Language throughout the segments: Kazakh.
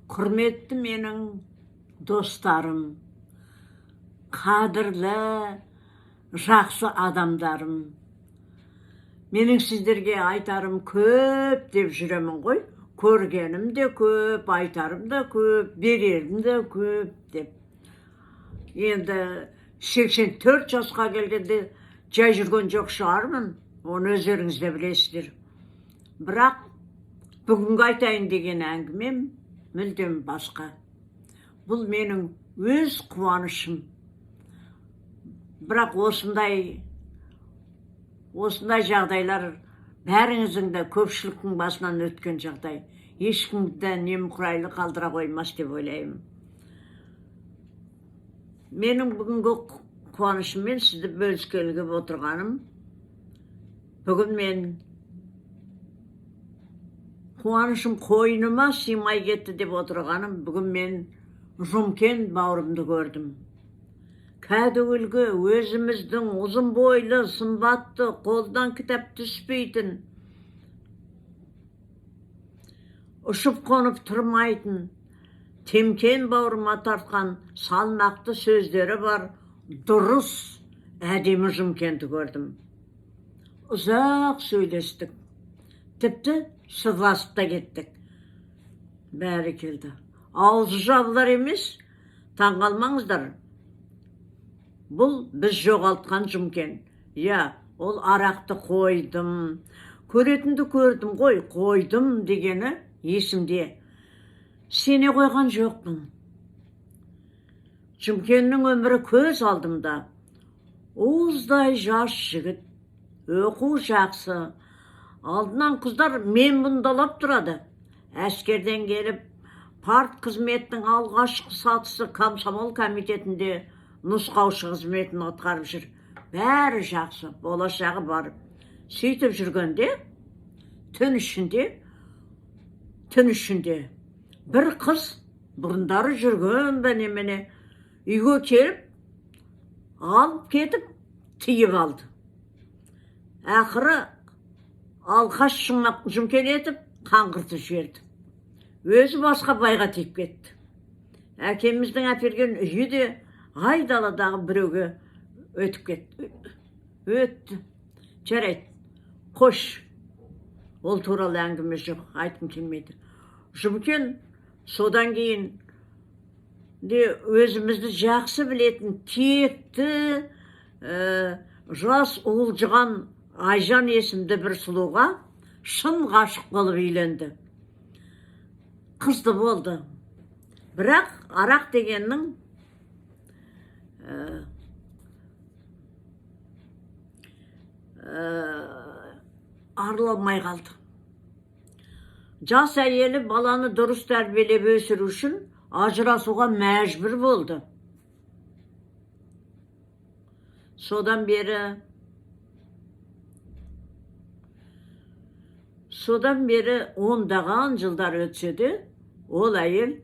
Құрметті менің достарым, қадірлі, жақсы адамдарым. Менің сіздерге айтарым көп деп жүремін ғой. Көргенім де көп, айтарым да көп, берерім де көп деп. Енді 84 жасқа келгенде жай жүрген жоқ шығармын. Оны өздеріңіз де білесіздер. Бірақ бүгінгі айтайын деген әңгімем мүлдем басқа. Бұл менің өз қуанышым. Бірақ осындай жағдайлар бәріңіздің де көпшіліктің басынан өткен жағдай. Ешкімді немқұрайлы қалдыра қоймас деп ойлаймын. Менің бүгінгі қуанышыммен сізді бөліскелі отырғаным. Бүгін мен қуанышым қойныма сыймай кетті деп отырғаным. Бүгін мен Жұмкен бауырымды көрдім. Кәдуілгі өзіміздің ұзын бойлы, сымбатты, қолдан кітап түспейтін, ұшып қонып тұрмайтын, Темкен бауырыма тартқан салмақты сөздері бар, дұрыс, әдемі Жұмкенді көрдім. Ұзақ сөйлестік, тіпті сырласып та кеттік. Бәрі келді. Аузы жабылар емес, таңғалмаңыздар. Бұл біз жоғалтқан Жұмкен. Ол арақты қойдым. Көретінді көрдім ғой, қойдым дегені есімде. Сене қойған жоқпын. Жұмкеннің өмірі көз алдымда. Уыздай жас жігіт, оқу жақсы. Алдынан қыздар мен бұндалап тұрады. Әскерден келіп, парт қызметтің алғашқы сатысы комсомол комитетінде нұсқаушы қызметін атқарып жүр. Бәрі жақсы, болашағы бар. Сөйтіп жүргенде, түн ішінде бір қыз бұрындары жүрген бәнемене үйге келіп, алып кетіп, тиіп алды. Ақыры алқаш шыңнап Жұмкен етіп, қаңғыртып жіберді. Өзі басқа байға тиіп кетті. Әкеміздің әперген үйі де айдаладағы біреуге өтіп кетті. Өтті. Жарайды. Қош. Ол туралы әңгіме жоқ, айтқым келмейді. Жұмкен содан кейін де өзімізді жақсы білетін текті, жас уылжыған Айжан есімді бір сұлуға шын ғашық болып үйленді. Қызды болды. Бірақ арақ дегеннің арыламай қалды. Жас әйелі баланы дұрыс тәрбиелеп өсіру үшін ажырасуға мәжбүр болды. Содан бері ондаған жылдар өтсе де, ол әйел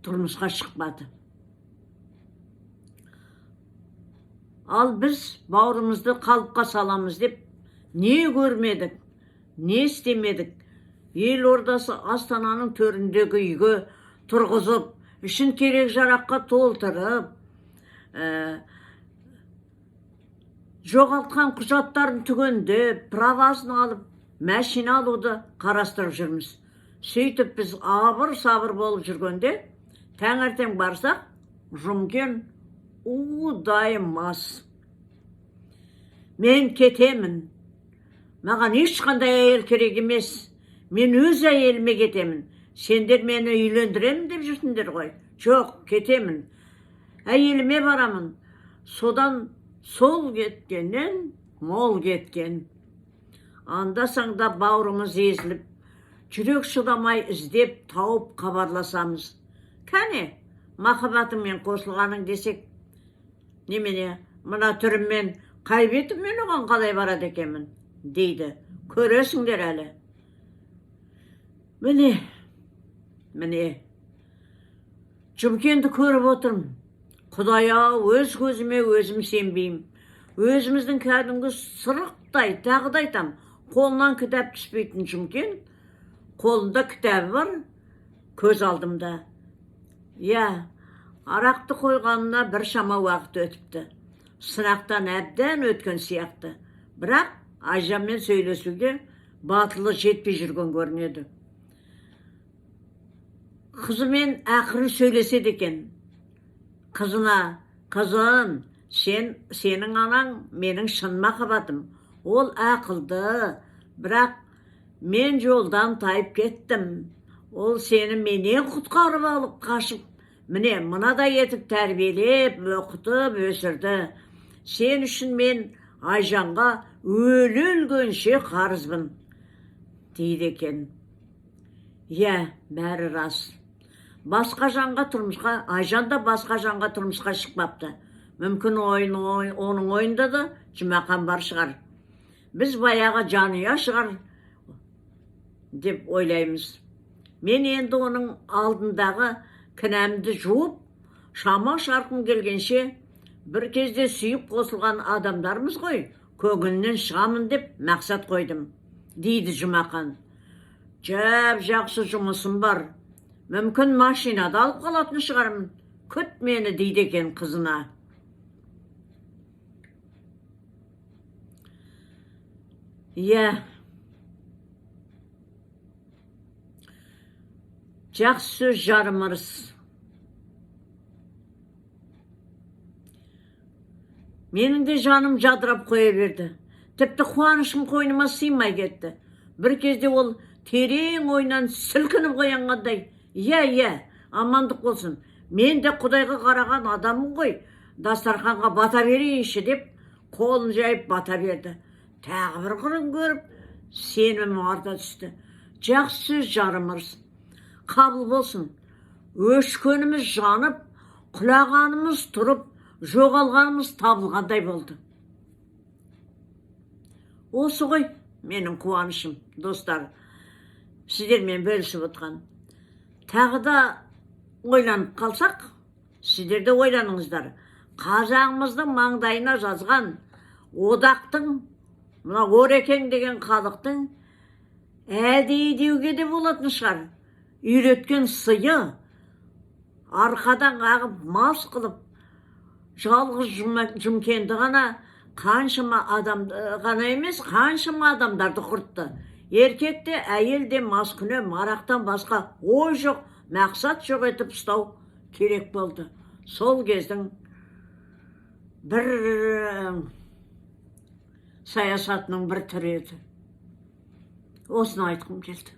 тұрмысқа шықпады. Ал біз бауырымызды қалыпқа саламыз деп не көрмедік, не істемедік. Ел ордасы Астананың төріндегі үйге тұрғызып, ішін керек жараққа толтырып, жоғалтқан құжаттарын түгендеп, правасын алып, мәшина алуды қарастырып жүрміз. Сөйтіп біз абыр-сабыр болып жүргенде, таңертең барсақ, Жұмкен удай мас. Мен кетемін. Маған ешқандай әйел керек емес. Мен өз әйеліме кетемін. Сендер мені үйлендіремін деп жүрсіңдер ғой. Жоқ, кетемін. Әйеліме барамын. Содан сол кеткеннен мол кеткен. Анда-санда бауырымыз езіліп, жүрек шыдамай іздеп, тауып хабарласамыз. Кәне, махаббатыңмен қосылғаның десек, немене, мына түріммен, қай бетіммен оған қалай барады екенмін, дейді. Көресіңдер әлі. Міне, Жұмкенді көріп отырмын. Құдай-ау, өз көзіме өзім сенбеймін. Өзіміздің кәдімгі сырықтай, тағы да айтам, қолынан кітап түспейтін Жұмкен, қолында кітабы бар, көз алдымда. Я, арақты қойғанына бір шама уақыт өтіпті. Сынақтан әбден өткен сияқты. Бірақ Айжанмен сөйлесуге батылы жетпей жүрген көрінеді. Қызымен ақырын сөйлеседі екен. Қызына, қызым, сенің анаң менің шын махаббатым. Ол ақылды, бірақ мен жолдан тайып кеттім. Ол сені менен құтқарып алып қашып, міне мынадай етіп тәрбиелеп, оқытып өсірді. Сен үшін мен Айжанға өле-өлгенше қарызбын, дейді екен. Иә, бәрі рас. Басқа жанға тұрмысқа, Айжан да басқа жанға тұрмысқа шықпапты. Мүмкін оның ойында да Жұмақан бар шығар. Біз баяғы жанұя шығар деп ойлаймыз. Мен енді оның алдындағы кінәмді жуып, шама шарқым келгенше, бір кезде сүйіп қосылған адамдармыз ғой, көңілінен шығамын деп мақсат қойдым, дейді Жұмақан. Жақсы жұмысым бар. Мүмкін машинада алып қалатын шығармын. Күт мені, дейді екен қызына. Иә. Жақсы сөз жарым ырыс. Менің де жаным жадырап қоя берді. Тіпті қуанышым қойныма сыймай кетті. Бір кезде ол терең ойнан сілкініп қоянғандай. Иә, амандық болсын. Мен де Құдайға қараған адаммын ғой. Дастарханға бата берейінші деп, қолын жайып бата берді. Тағы бір қырын көріп, сенімім арта түсті. Жақсы сөз жарым ырыс. Қабыл болсын. Өшкеніміз жанып, құлағанымыз тұрып, жоғалғанымыз табылғандай болды. Осы ғой менің қуанышым, достар. Сіздермен бөлісіп отқан. Тағы да ойланып қалсақ, сіздер де ойланыңыздар. Қазағымыздың маңдайына жазған одақтың, мына Орекең деген халықтың әдейі деуге де болатын шығар. Үйреткен сыйы, арқадан қағып мас қылып, жалғыз Жұмкенді ғана қаншама адамды ғана емес, қаншама адамдарды құртты. Еркекте, әйелде маскүнем, марақтан басқа ой жоқ, мақсат жоқ етіп ұстау керек болды. Сол кездің бір саясатының бір түрі еді. Осыны айтқым келді.